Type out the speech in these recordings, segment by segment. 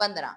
15।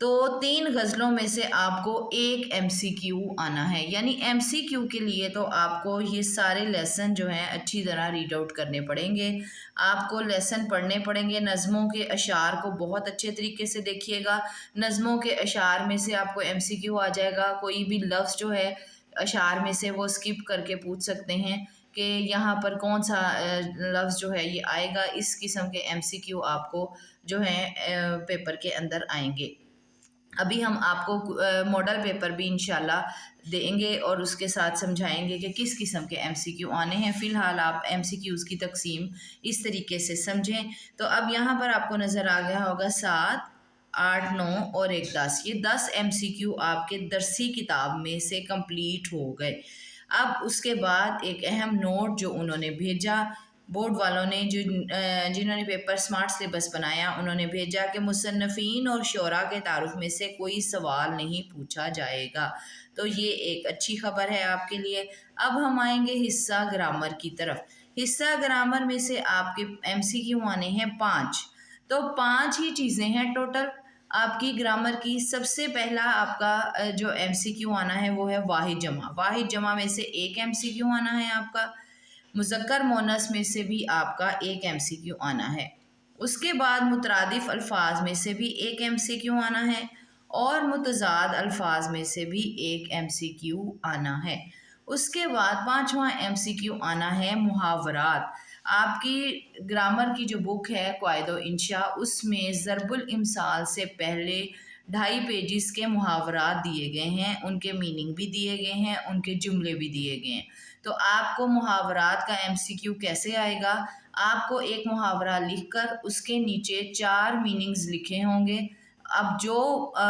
تو 3 غزلوں میں سے آپ کو ایک ایم سی کیو آنا ہے، یعنی ایم سی کیو کے لیے تو آپ کو یہ سارے لیسن جو ہیں اچھی طرح ریڈ آؤٹ کرنے پڑیں گے، آپ کو لیسن پڑھنے پڑیں گے، نظموں کے اشعار کو بہت اچھے طریقے سے دیکھیے گا، نظموں کے اشعار میں سے آپ کو ایم سی کیو آ جائے گا، کوئی بھی لفظ جو ہے اشعار میں سے وہ اسکپ کر کے پوچھ سکتے ہیں کہ یہاں پر کون سا لفظ جو ہے یہ آئے گا، اس قسم کے ایم سی کیو آپ کو جو ہیں پیپر کے اندر آئیں گے۔ ابھی ہم آپ کو ماڈل پیپر بھی انشاءاللہ دیں گے اور اس کے ساتھ سمجھائیں گے کہ کس قسم کے ایم سی کیو آنے ہیں۔ فی الحال آپ ایم سی کیوز کی تقسیم اس طریقے سے سمجھیں۔ تو اب یہاں پر آپ کو نظر آ گیا ہوگا 7، 8، 9 اور 1 10، یہ 10 ایم سی کیو آپ کے درسی کتاب میں سے کمپلیٹ ہو گئے۔ اب اس کے بعد ایک اہم نوٹ جو انہوں نے بھیجا بورڈ والوں نے، جنہوں نے پیپر سمارٹ سلیبس بنایا، انہوں نے بھیجا کہ مصنفین اور شعراء کے تعارف میں سے کوئی سوال نہیں پوچھا جائے گا۔ تو یہ ایک اچھی خبر ہے آپ کے لیے۔ اب ہم آئیں گے حصہ گرامر کی طرف۔ حصہ گرامر میں سے آپ کے ایم سی کیو آنے ہیں 5، تو 5 ہی چیزیں ہیں ٹوٹل آپ کی گرامر کی۔ سب سے پہلا آپ کا جو ایم سی کیو آنا ہے وہ ہے واحد جمع۔ واحد جمع میں سے ایک ایم سی کیو آنا ہے آپ کا۔ مذکر مونس میں سے بھی آپ کا ایک ایم سی کیو آنا ہے۔ اس کے بعد مترادف الفاظ میں سے بھی ایک ایم سی کیو آنا ہے اور متضاد الفاظ میں سے بھی ایک ایم سی کیو آنا ہے۔ اس کے بعد 5واں ایم سی کیو آنا ہے محاورات۔ آپ کی گرامر کی جو بک ہے قواعد و انشاء، اس میں ضرب الامثال سے پہلے 2.5 پیجز کے محاورات دیے گئے ہیں، ان کے میننگ بھی دیے گئے ہیں، ان کے جملے بھی دیے گئے ہیں۔ تو آپ کو محاورات کا ایم سی کیو کیسے آئے گا؟ آپ کو ایک محاورہ لکھ کر اس کے نیچے 4 میننگز لکھے ہوں گے۔ اب جو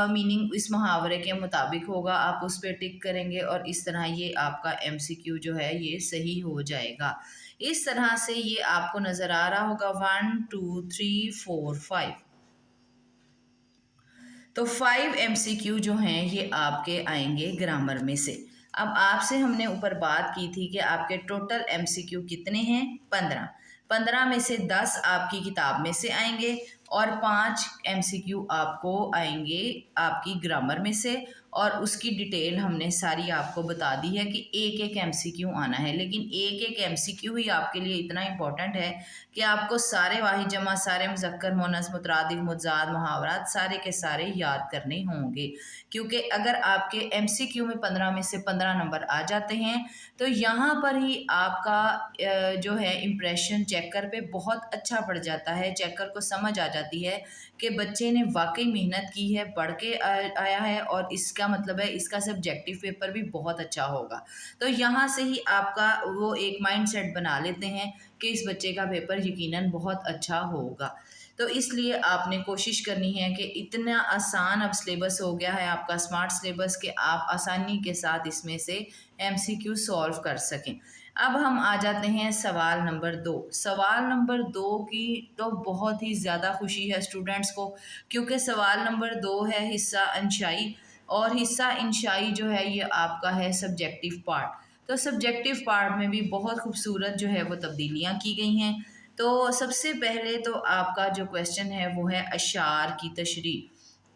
میننگ اس محاورے کے مطابق ہوگا آپ اس پہ ٹک کریں گے اور اس طرح یہ آپ کا ایم سی کیو جو ہے یہ صحیح ہو جائے گا۔ اس طرح سے یہ آپ کو نظر آ رہا ہوگا 1 2 3 4 5۔ تو 5 ایم سی کیو جو ہیں یہ آپ کے آئیں گے گرامر میں سے۔ اب آپ سے ہم نے اوپر بات کی تھی کہ آپ کے ٹوٹل ایم سی کیو کتنے ہیں؟ 15۔ 15 میں سے 10 آپ کی کتاب میں سے آئیں گے اور 5 ایم سی کیو آپ کو آئیں گے آپ کی گرامر میں سے، اور اس کی ڈیٹیل ہم نے ساری آپ کو بتا دی ہے کہ ایک ایک ایم سی کیو آنا ہے۔ لیکن ایک ایک ایم سی کیو ہی آپ کے لیے اتنا امپورٹنٹ ہے کہ آپ کو سارے واحد جمع، سارے مذکر مونس، مترادف، متضاد، محاورات سارے کے سارے یاد کرنے ہوں گے، کیونکہ اگر آپ کے ایم سی کیو میں 15 میں سے 15 نمبر آ جاتے ہیں تو یہاں پر ہی آپ کا جو ہے امپریشن چیکر پہ بہت اچھا پڑ جاتا ہے۔ چیکر کو سمجھ آ جاتی ہے کہ بچے نے واقعی محنت کی ہے، پڑھ کے آیا ہے، اور اس کا مطلب ہے اس کا سبجیکٹیو پیپر بھی بہت اچھا ہوگا۔ تو یہاں سے ہی آپ کا وہ ایک مائنڈ سیٹ بنا لیتے ہیں کہ اس بچے کا پیپر یقیناً بہت اچھا ہوگا۔ تو اس لیے آپ نے کوشش کرنی ہے کہ اتنا آسان اب سلیبس ہو گیا ہے آپ کا اسمارٹ سلیبس کہ آپ آسانی کے ساتھ اس میں سے ایم سی کیو سولو کر سکیں۔ اب ہم آ جاتے ہیں سوال نمبر 2۔ سوال نمبر 2 کی تو بہت ہی زیادہ خوشی ہے اسٹوڈنٹس کو، کیونکہ سوال نمبر 2 ہے حصہ انشائی، اور حصہ انشائی جو ہے یہ آپ کا ہے سبجیکٹیو پارٹ۔ تو سبجیکٹیو پارٹ میں بھی بہت خوبصورت جو ہے وہ تبدیلیاں کی گئی ہیں۔ تو سب سے پہلے تو آپ کا جو کویشچن ہے وہ ہے اشعار کی تشریح۔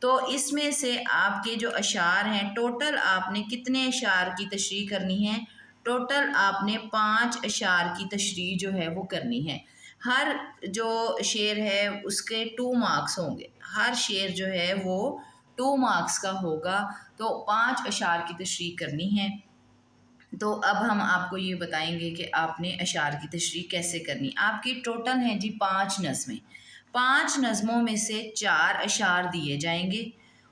تو اس میں سے آپ کے جو اشعار ہیں ٹوٹل آپ نے کتنے اشعار کی تشریح کرنی ہے؟ ٹوٹل آپ نے 5 اشعار کی تشریح جو ہے وہ کرنی ہے۔ ہر جو شعر ہے اس کے 2 مارکس ہوں گے، ہر شعر جو ہے وہ 2 مارکس کا ہوگا، تو 5 اشعار کی تشریح کرنی ہے۔ تو اب ہم آپ کو یہ بتائیں گے کہ آپ نے اشعار کی تشریح کیسے کرنی۔ آپ کی ٹوٹل ہیں جی 5 نظمیں۔ 5 نظموں میں سے 4 اشعار دیے جائیں گے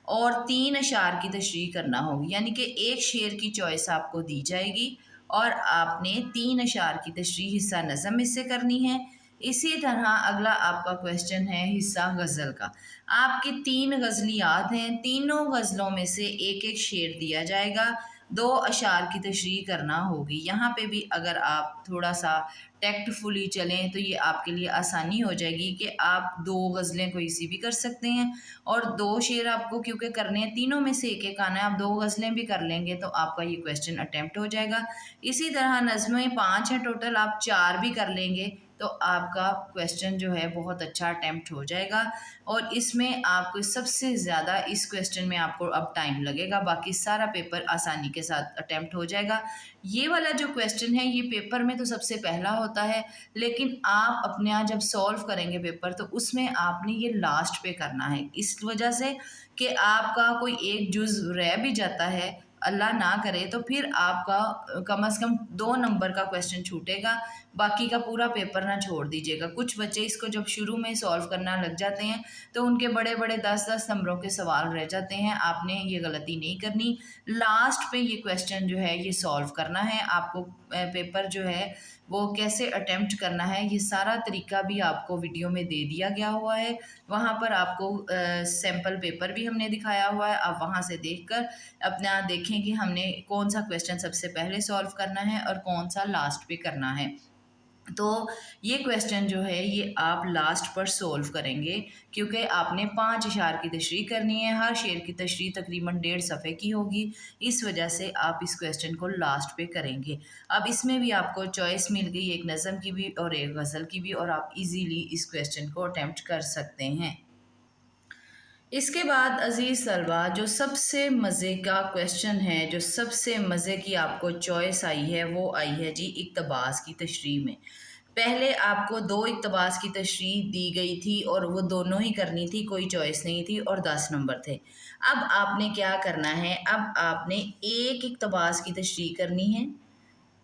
اور 3 اشعار کی تشریح کرنا ہوگی، یعنی کہ ایک شعر کی چوائس آپ کو دی جائے گی اور آپ نے 3 اشعار کی تشریح حصہ نظم میں سے کرنی ہے۔ اسی طرح اگلا آپ کا کویشچن ہے حصہ غزل کا۔ آپ کی 3 غزلیات ہیں، تینوں غزلوں میں سے ایک ایک شعر دیا جائے گا، 2 اشعار کی تشریح کرنا ہوگی۔ یہاں پہ بھی اگر آپ تھوڑا سا ٹیکٹ فلی چلیں تو یہ آپ کے لیے آسانی ہو جائے گی کہ آپ 2 غزلیں کوئی سی بھی کر سکتے ہیں اور 2 شعر آپ کو کیونکہ کرنے ہیں، تینوں میں سے ایک ایک آنا ہے، آپ 2 غزلیں بھی کر لیں گے تو آپ کا یہ کویشچن اٹیمپٹ ہو جائے گا۔ اسی طرح نظمیں 5 ہیں ٹوٹل، آپ 4 بھی کر لیں گے تو آپ کا کویسچن جو ہے بہت اچھا اٹیمپٹ ہو جائے گا، اور اس میں آپ کو سب سے زیادہ اس کویسچن میں آپ کو اب ٹائم لگے گا، باقی سارا پیپر آسانی کے ساتھ اٹیمپٹ ہو جائے گا۔ یہ والا جو کویسچن ہے یہ پیپر میں تو سب سے پہلا ہوتا ہے، لیکن آپ اپنے یہاں جب سولو کریں گے پیپر تو اس میں آپ نے یہ لاسٹ پہ کرنا ہے، اس وجہ سے کہ آپ کا کوئی ایک جز رہ بھی جاتا ہے، اللہ نہ کرے، تو پھر آپ کا کم از کم 2 نمبر کا کویسچن چھوٹے گا، باقی کا پورا پیپر نہ چھوڑ دیجیے گا۔ کچھ بچے اس کو جب شروع میں سولو کرنا لگ جاتے ہیں تو ان کے بڑے بڑے 10 نمبروں کے سوال رہ جاتے ہیں، آپ نے یہ غلطی نہیں کرنی، لاسٹ پہ یہ کویسچن جو ہے یہ سولو کرنا ہے۔ آپ کو پیپر جو ہے وہ کیسے اٹیمپٹ کرنا ہے یہ سارا طریقہ بھی آپ کو ویڈیو میں دے دیا گیا ہوا ہے، وہاں پر آپ کو سیمپل پیپر بھی ہم نے دکھایا ہوا ہے، آپ وہاں سے دیکھ کر اپنا دیکھیں کہ ہم نے کون سا کویسچن سب سے پہلے سولو کرنا ہے اور کون سا لاسٹ پہ کرنا ہے۔ تو یہ کویسچن جو ہے یہ آپ لاسٹ پر سولو کریں گے، کیونکہ آپ نے 5 اشعار کی تشریح کرنی ہے، ہر شعر کی تشریح تقریباً 1.5 صفحے کی ہوگی، اس وجہ سے آپ اس کویسچن کو لاسٹ پہ کریں گے۔ اب اس میں بھی آپ کو چوائس مل گئی، ایک نظم کی بھی اور ایک غزل کی بھی، اور آپ ایزیلی اس کویسچن کو اٹیمپٹ کر سکتے ہیں۔ اس کے بعد عزیز طلبہ جو سب سے مزے کا کویسچن ہے، جو سب سے مزے کی آپ کو چوائس آئی ہے، وہ آئی ہے جی اقتباس کی تشریح میں۔ پہلے آپ کو 2 اقتباس کی تشریح دی گئی تھی اور وہ دونوں ہی کرنی تھی، کوئی چوائس نہیں تھی، اور 10 نمبر تھے۔ اب آپ نے کیا کرنا ہے، اب آپ نے ایک اقتباس کی تشریح کرنی ہے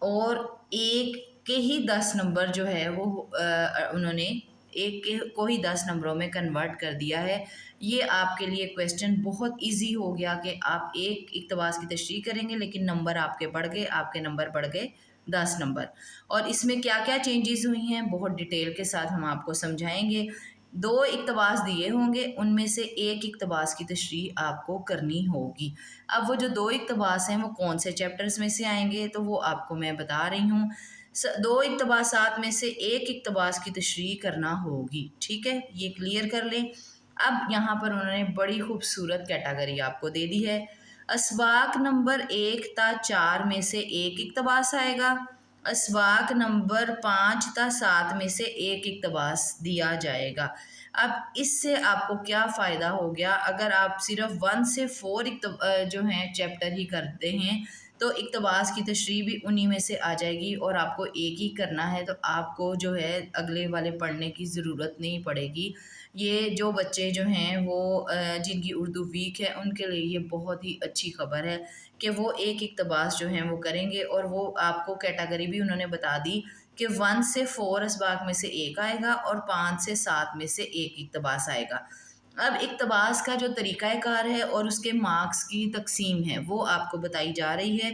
اور ایک کے ہی 10 نمبر جو ہے وہ انہوں نے ایک کے کو ہی 10 نمبروں میں کنورٹ کر دیا ہے۔ یہ آپ کے لیے کویسچن بہت ایزی ہو گیا کہ آپ ایک اقتباس کی تشریح کریں گے لیکن نمبر آپ کے بڑھ گئے، آپ کے نمبر بڑھ گئے 10 نمبر۔ اور اس میں کیا کیا چینجز ہوئی ہیں بہت ڈیٹیل کے ساتھ ہم آپ کو سمجھائیں گے۔ 2 اقتباس دیے ہوں گے، ان میں سے ایک اقتباس کی تشریح آپ کو کرنی ہوگی۔ اب وہ جو 2 اقتباس ہیں وہ کون سے چیپٹرز میں سے آئیں گے تو وہ آپ کو میں بتا رہی ہوں۔ 2 اقتباسات میں سے ایک اقتباس کی تشریح کرنا ہوگی، ٹھیک ہے، یہ کلیئر کر لیں۔ اب یہاں پر انہوں نے بڑی خوبصورت کیٹاگری آپ کو دے دی ہے، اسباق نمبر 1 تا 4 میں سے ایک اقتباس آئے گا، اسباق نمبر 5 تا 7 میں سے ایک اقتباس دیا جائے گا۔ اب اس سے آپ کو کیا فائدہ ہو گیا، اگر آپ صرف 1 سے 4 جو ہیں چیپٹر ہی کرتے ہیں تو اقتباس کی تشریح بھی انہی میں سے آ جائے گی، اور آپ کو ایک ہی کرنا ہے تو آپ کو جو ہے اگلے والے پڑھنے کی ضرورت نہیں پڑے گی۔ یہ جو بچے جو ہیں وہ جن کی اردو ویک ہے ان کے لیے یہ بہت ہی اچھی خبر ہے کہ وہ ایک اقتباس جو ہیں وہ کریں گے، اور وہ آپ کو کیٹاگری بھی انہوں نے بتا دی کہ 1 سے 4 اسباق میں سے ایک آئے گا اور 5 سے 7 میں سے ایک اقتباس آئے گا۔ اب اقتباس کا جو طریقہ کار ہے اور اس کے مارکس کی تقسیم ہے وہ آپ کو بتائی جا رہی ہے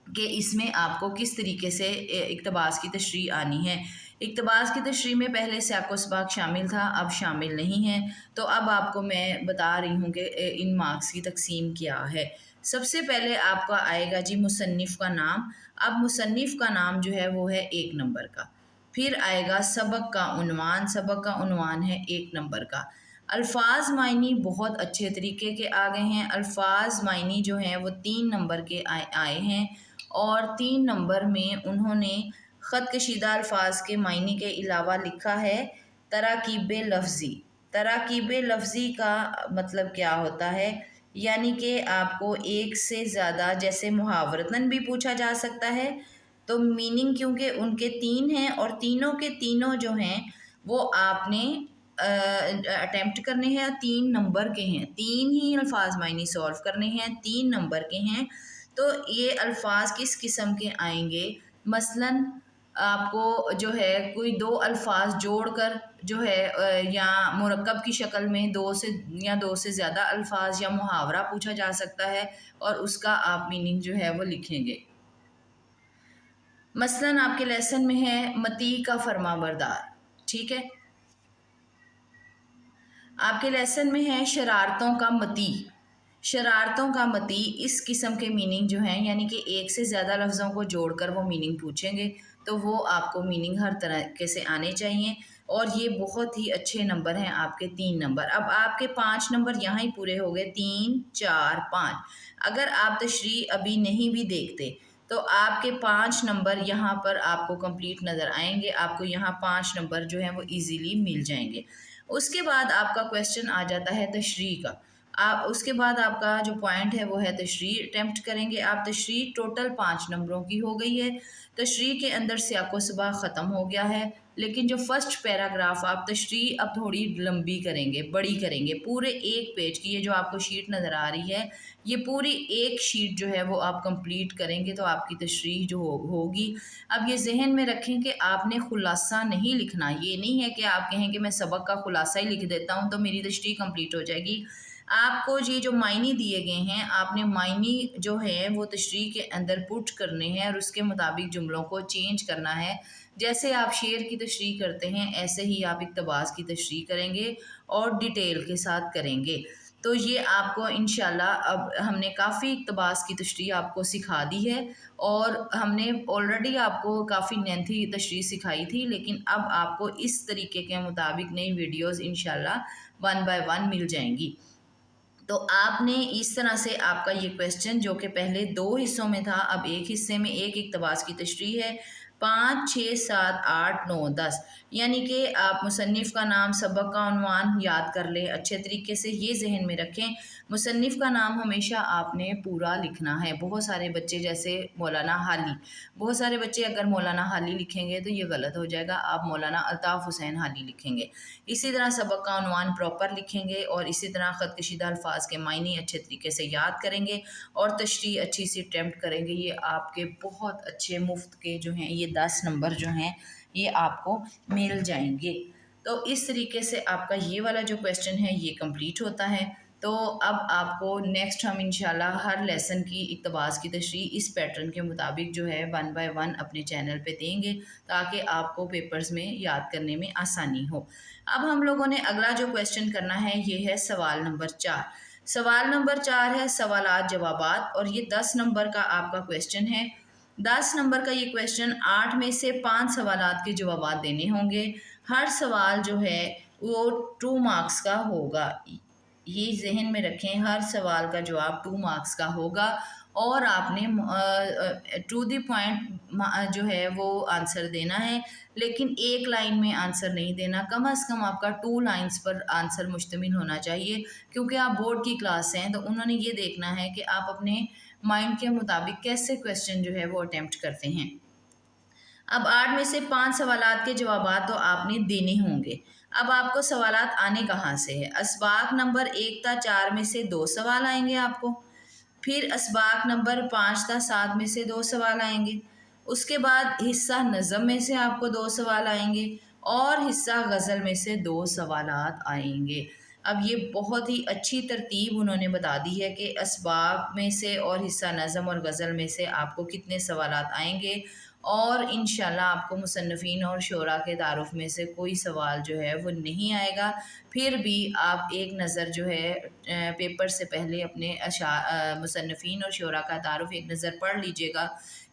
کہ اس میں آپ کو کس طریقے سے اقتباس کی تشریح آنی ہے۔ اقتباس کی تشریح میں پہلے سیاق و سباق شامل تھا، اب شامل نہیں ہے، تو اب آپ کو میں بتا رہی ہوں کہ ان مارکس کی تقسیم کیا ہے۔ سب سے پہلے آپ کا آئے گا جی مصنف کا نام۔ اب مصنف کا نام جو ہے وہ ہے 1 نمبر کا۔ پھر آئے گا سبق کا عنوان، سبق کا عنوان ہے 1 نمبر کا۔ الفاظ معنی بہت اچھے طریقے کے آ گئے ہیں، الفاظ معنی جو ہیں وہ 3 نمبر کے آئے ہیں، اور 3 نمبر میں انہوں نے خط کشیدہ الفاظ کے معنی کے علاوہ لکھا ہے تراکیب لفظی۔ تراکیب لفظی کا مطلب کیا ہوتا ہے، یعنی کہ آپ کو ایک سے زیادہ، جیسے محاورتاً بھی پوچھا جا سکتا ہے، تو میننگ کیونکہ ان کے 3 ہیں اور تینوں کے تینوں جو ہیں وہ آپ نے اٹیمپٹ کرنے ہیں، 3 نمبر کے ہیں، 3 ہی الفاظ معنی سولو کرنے ہیں، 3 نمبر کے ہیں۔ تو یہ الفاظ کس قسم کے آئیں گے، مثلاً آپ کو جو ہے کوئی 2 الفاظ جوڑ کر جو ہے یا مرکب کی شکل میں 2 سے زیادہ الفاظ یا محاورہ پوچھا جا سکتا ہے اور اس کا آپ میننگ جو ہے وہ لکھیں گے۔ مثلاً آپ کے لیسن میں ہے متی کا فرما بردار، ٹھیک ہے، آپ کے لیسن میں ہے شرارتوں کا متی۔ شرارتوں کا متی اس قسم کے میننگ جو ہیں، یعنی کہ ایک سے زیادہ لفظوں کو جوڑ کر وہ میننگ پوچھیں گے، تو وہ آپ کو میننگ ہر طرح سے آنے چاہیے، اور یہ بہت ہی اچھے نمبر ہیں آپ کے 3 نمبر۔ اب آپ کے 5 نمبر یہاں ہی پورے ہو گئے، 3 4 5۔ اگر آپ تشریح ابھی نہیں بھی دیکھتے تو آپ کے 5 نمبر یہاں پر آپ کو کمپلیٹ نظر آئیں گے، آپ کو یہاں 5 نمبر جو ہیں وہ ایزیلی مل جائیں گے۔ اس کے بعد آپ کا کویشچن آ جاتا ہے تشریح کا۔ آپ اس کے بعد آپ کا جو پوائنٹ ہے وہ ہے تشریح اٹیمپٹ کریں گے آپ۔ تشریح ٹوٹل 5 نمبروں کی ہو گئی ہے۔ تشریح کے اندر سیاق و سباق ختم ہو گیا ہے، لیکن جو فرسٹ پیراگراف آپ تشریح اب تھوڑی لمبی کریں گے، بڑی کریں گے، پورے ایک پیج کی، یہ جو آپ کو شیٹ نظر آ رہی ہے یہ پوری ایک شیٹ جو ہے وہ آپ کمپلیٹ کریں گے تو آپ کی تشریح جو ہوگی۔ اب یہ ذہن میں رکھیں کہ آپ نے خلاصہ نہیں لکھنا، یہ نہیں ہے کہ آپ کہیں کہ میں سبق کا خلاصہ ہی لکھ دیتا ہوں تو میری تشریح کمپلیٹ ہو جائے گی۔ آپ کو یہ جو معنی دیے گئے ہیں آپ نے معنی جو ہے وہ تشریح کے اندر پٹ کرنے ہیں اور اس کے مطابق جملوں کو چینج کرنا ہے۔ جیسے آپ شعر کی تشریح کرتے ہیں ایسے ہی آپ اقتباس کی تشریح کریں گے اور ڈیٹیل کے ساتھ کریں گے۔ تو یہ آپ کو انشاءاللہ اب ہم نے کافی اقتباس کی تشریح آپ کو سکھا دی ہے، اور ہم نے آلریڈی آپ کو کافی لینتھی تشریح سکھائی تھی، لیکن اب آپ کو اس طریقے کے مطابق نئی ویڈیوز انشاءاللہ 1 بائی 1 مل جائیں گی۔ تو آپ نے اس طرح سے آپ کا یہ کویشچن جو کہ پہلے 2 حصوں میں تھا اب ایک حصے میں ایک اقتباس کی تشریح ہے، 5 6 7 8 9 10، یعنی کہ آپ مصنف کا نام، سبق کا عنوان یاد کر لیں اچھے طریقے سے، یہ ذہن میں رکھیں مصنف کا نام ہمیشہ آپ نے پورا لکھنا ہے۔ بہت سارے بچے جیسے مولانا حالی، بہت سارے بچے اگر مولانا حالی لکھیں گے تو یہ غلط ہو جائے گا، آپ مولانا الطاف حسین حالی لکھیں گے۔ اسی طرح سبق کا عنوان پراپر لکھیں گے، اور اسی طرح خط کشیدہ الفاظ کے معنی اچھے طریقے سے یاد کریں گے اور تشریح اچھی سی اٹیمپٹ کریں گے۔ یہ آپ کے بہت اچھے مفت کے جو ہیں یہ 10 نمبر جو ہیں یہ آپ کو مل جائیں گے۔ تو اس طریقے سے آپ کا یہ والا جو کویشچن ہے یہ کمپلیٹ ہوتا ہے۔ تو اب آپ کو نیکسٹ ہم انشاءاللہ ہر لیسن کی اقتباس کی تشریح اس پیٹرن کے مطابق جو ہے 1 بائی 1 اپنے چینل پہ دیں گے تاکہ آپ کو پیپرز میں یاد کرنے میں آسانی ہو۔ اب ہم لوگوں نے اگلا جو کویشچن کرنا ہے یہ ہے سوال نمبر 4۔ سوال نمبر 4 ہے سوالات جوابات، اور یہ 10 نمبر کا آپ کا کویشچن ہے۔ 10 نمبر کا یہ کویشچن 8 میں سے 5 سوالات کے جوابات دینے ہوں گے۔ ہر سوال جو ہے وہ 2 مارکس کا ہوگا، یہ ذہن میں رکھیں، ہر سوال کا جواب 2 مارکس کا ہوگا، اور آپ نے ٹو دی پوائنٹ جو ہے وہ آنسر دینا ہے، لیکن ایک لائن میں آنسر نہیں دینا، کم از کم آپ کا 2 لائنز پر آنسر مشتمل ہونا چاہیے، کیونکہ آپ بورڈ کی کلاس ہیں تو انہوں نے یہ دیکھنا ہے کہ آپ اپنے مائنڈ کے مطابق کیسے کویشچن جو ہے وہ اٹیمپٹ کرتے ہیں۔ اب 8 میں سے 5 سوالات کے جوابات تو آپ نے دینے ہوں گے۔ اب آپ کو سوالات آنے کہاں سے ہے؟ اسباق نمبر 1 تا 4 میں سے 2 سوال آئیں گے آپ کو، پھر اسباق نمبر 5 تا 7 میں سے 2 سوال آئیں گے، اس کے بعد حصہ نظم میں سے آپ کو 2 سوال آئیں گے، اور حصہ غزل میں سے 2 سوالات آئیں گے۔ اب یہ بہت ہی اچھی ترتیب انہوں نے بتا دی ہے کہ اسباق میں سے اور حصہ نظم اور غزل میں سے آپ کو کتنے سوالات آئیں گے، اور انشاءاللہ آپ کو مصنفین اور شعراء کے تعارف میں سے کوئی سوال جو ہے وہ نہیں آئے گا۔ پھر بھی آپ ایک نظر جو ہے پیپر سے پہلے اپنے مصنفین اور شعراء کا تعارف ایک نظر پڑھ لیجئے گا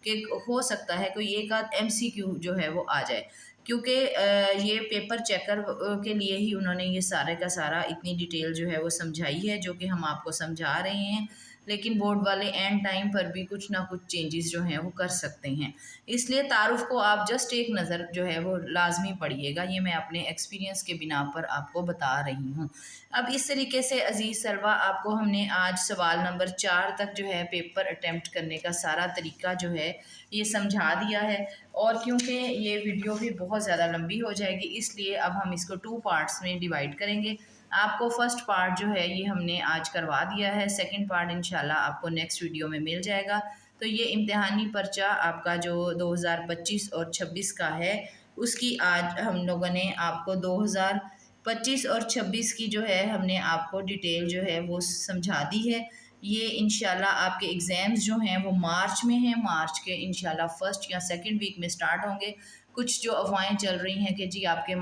کہ ہو سکتا ہے کوئی ایک آدھ MCQ جو ہے وہ آ جائے، کیونکہ یہ پیپر چیکر کے لیے ہی انہوں نے یہ سارے کا سارا اتنی ڈیٹیل جو ہے وہ سمجھائی ہے، جو کہ ہم آپ کو سمجھا رہے ہیں، لیکن بورڈ والے اینڈ ٹائم پر بھی کچھ نہ کچھ چینجز جو ہیں وہ کر سکتے ہیں، اس لیے تعارف کو آپ جسٹ ایک نظر جو ہے وہ لازمی پڑھیے گا، یہ میں اپنے ایکسپیرینس کے بنا پر آپ کو بتا رہی ہوں۔ اب اس طریقے سے عزیز طلبہ آپ کو ہم نے آج سوال نمبر 4 تک جو ہے پیپر اٹیمپٹ کرنے کا سارا طریقہ جو ہے یہ سمجھا دیا ہے، اور کیونکہ یہ ویڈیو بھی بہت زیادہ لمبی ہو جائے گی اس لیے اب ہم اس کو 2 پارٹس میں ڈیوائڈ کریں گے۔ آپ کو فرسٹ پارٹ جو ہے یہ ہم نے آج کروا دیا ہے، سیکنڈ پارٹ انشاءاللہ آپ کو نیکسٹ ویڈیو میں مل جائے گا۔ تو یہ امتحانی پرچہ آپ کا جو 2025 اور 26 کا ہے اس کی آج ہم لوگوں نے آپ کو 2025 اور 26 کی جو ہے ہم نے آپ کو ڈیٹیل جو ہے وہ سمجھا دی ہے۔ یہ انشاءاللہ آپ کے ایگزامز جو ہیں وہ مارچ میں ہیں، مارچ کے انشاءاللہ فرسٹ یا سیکنڈ ویک میں سٹارٹ ہوں گے۔ کچھ جو افواہیں چل رہی ہیں کہ جی آپ کے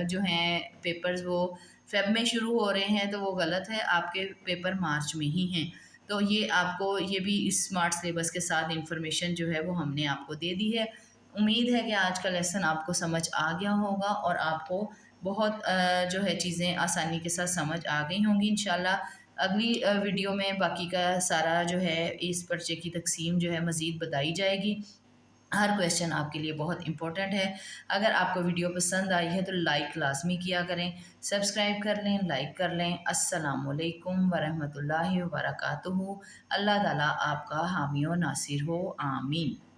جو ہیں پیپرز وہ فیب میں شروع ہو رہے ہیں تو وہ غلط ہے، آپ کے پیپر مارچ میں ہی ہیں۔ تو یہ آپ کو یہ بھی اسمارٹ سلیبس کے ساتھ انفارمیشن جو ہے وہ ہم نے آپ کو دے دی ہے۔ امید ہے کہ آج کا لیسن آپ کو سمجھ آ گیا ہوگا اور آپ کو بہت جو ہے چیزیں آسانی کے ساتھ سمجھ آ گئی ہوں گی انشاءاللہ۔ اگلی ویڈیو میں باقی کا سارا جو ہے اس پرچے کی تقسیم جو ہے مزید بتائی جائے گی۔ ہر کویشچن آپ کے لیے بہت امپورٹنٹ ہے۔ اگر آپ کو ویڈیو پسند آئی ہے تو لائک لازمی کیا کریں، سبسکرائب کر لیں، لائک کر لیں۔ السلام علیکم ورحمۃ اللہ وبرکاتہ۔ اللہ تعالیٰ آپ کا حامی و ناصر ہو، آمین۔